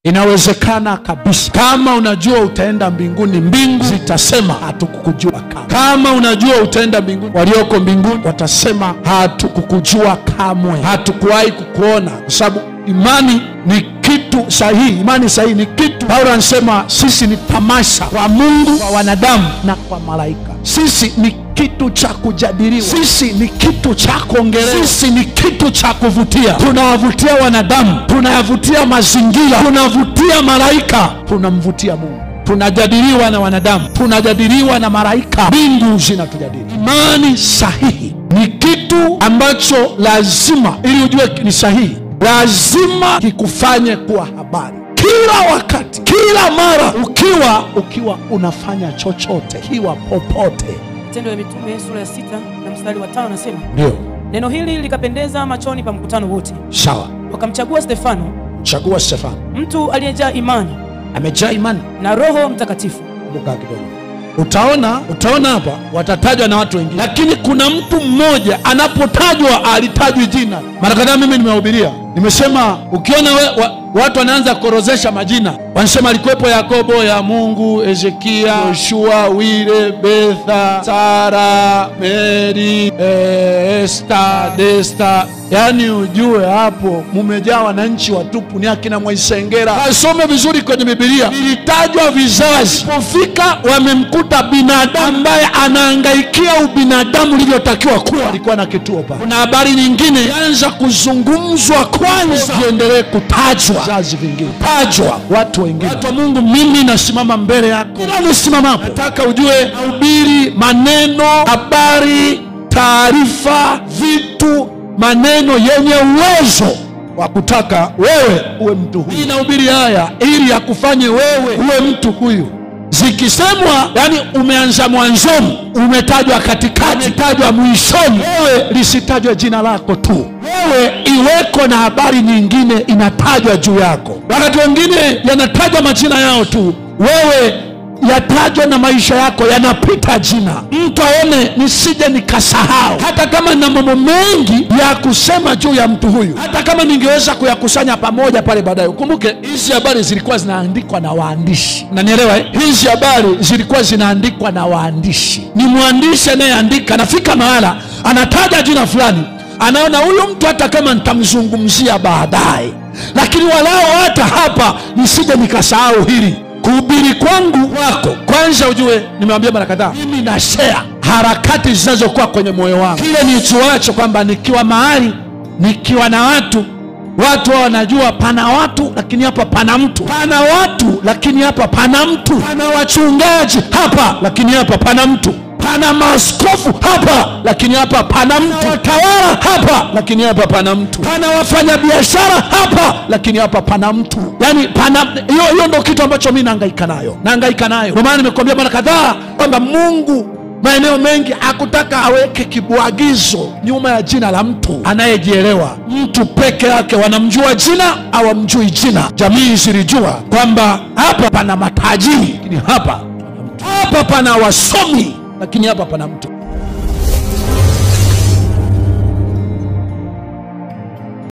Inawezekana kabisa. Kama unajua utaenda mbinguni, mbingu zitasema hatukukujua kamwe. Kama unajua utaenda mbinguni, walioko mbinguni watasema hatukukujua kamwe, hatukuwahi kukuona. Kwa sababu imani ni kitu sahihi. Imani sahihi ni kitu, Paulo anasema sisi ni tamasha kwa Mungu, kwa wanadamu na kwa malaika. Sisi ni kitu cha kujadiliwa. Sisi ni kitu cha kuongelewa. Sisi ni kitu cha kuvutia. Tunawavutia wanadamu, tunayavutia mazingira, tunavutia malaika, tunamvutia Mungu. Tunajadiliwa na wanadamu, tunajadiliwa na malaika, mbingu zinatujadili. Imani sahihi ni kitu ambacho lazima, ili ujue ni sahihi, lazima kikufanye kuwa habari kila wakati, kila mara, ukiwa unafanya chochote, kiwa popote. Matendo ya Mitume sura ya 6 na mstari wa 5 nasema, ndio, neno hili likapendeza machoni pa mkutano wote. Sawa. Wakamchagua Stefano, mtu aliyejaa imani, amejaa imani na Roho Mtakatifu. Kumbuka kidogo. Utaona hapa watatajwa na watu wengine, lakini kuna mtu mmoja anapotajwa alitajwi jina. Mara kadhaa mimi nimehubiria, nimesema ukiona watu wanaanza kuorozesha majina, wanasema alikuwepo Yakobo, ya Mungu, Ezekia, Yoshua, Wile, Betha, Sara, Mary, Esther, Desta. Yani ujue hapo mumejaa wananchi watupu, ni akina Mwaisengera. Asome vizuri kwenye Biblia, ilitajwa vizazi. Pofika wamemkuta binadamu ambaye anaangaikia ubinadamu ulivyotakiwa kuwa, alikuwa na kituo pale. Kuna habari nyingine anza kuzungumzwa kwanza, ziendelee kutajwa vizazi vingine, tajwa watu wengine. Watu wa Mungu, mimi nasimama mbele yako, nasimama hapo, nataka ujue nahubiri maneno, habari, taarifa, vitu, maneno yenye uwezo wa kutaka wewe uwe mtu huyu. Ninahubiri haya ili akufanye wewe uwe mtu huyu. Zikisemwa, yani umeanza mwanzoni, umetajwa katikati, umetajwa mwishoni, wewe lisitajwe jina lako tu, wewe iweko na habari nyingine inatajwa juu yako. Wakati wengine yanatajwa majina yao tu, wewe yatajwa na maisha yako yanapita jina. Mtu aone nisije nikasahau, hata kama nina mambo mengi ya kusema juu ya mtu huyu, hata kama ningeweza kuyakusanya pamoja pale baadaye. Ukumbuke hizi habari zilikuwa zinaandikwa na waandishi, unanielewa? Hizi habari zilikuwa zinaandikwa na waandishi. Ni mwandishi anayeandika, anafika mahala anataja jina fulani, anaona huyu mtu hata kama nitamzungumzia baadaye, lakini walao hata hapa nisije nikasahau hili. Kuhubiri kwangu kwako, kwanza ujue, nimewambia mara kadhaa, mimi na share harakati zinazokuwa kwenye moyo wangu. Kile nijuacho kwamba nikiwa mahali, nikiwa na watu wao wanajua pana watu lakini hapa pana mtu, pana watu lakini hapa pana mtu, pana wachungaji hapa lakini hapa pana mtu, pana maaskofu hapa lakini hapa pana mtu, watawala hapa lakini hapa pana mtu, pana wafanyabiashara hapa lakini hapa pana mtu. Yani pana, hiyo ndio kitu ambacho mimi nahangaika nayo. Kwa maana nimekuambia mara kadhaa kwamba Mungu maeneo mengi hakutaka aweke kibwagizo nyuma ya jina la mtu anayejielewa. Mtu peke yake wanamjua jina au amjui jina. Jamii zilijua kwamba hapa pana matajiri lakini hapa pana wasomi lakini hapa pana mtu.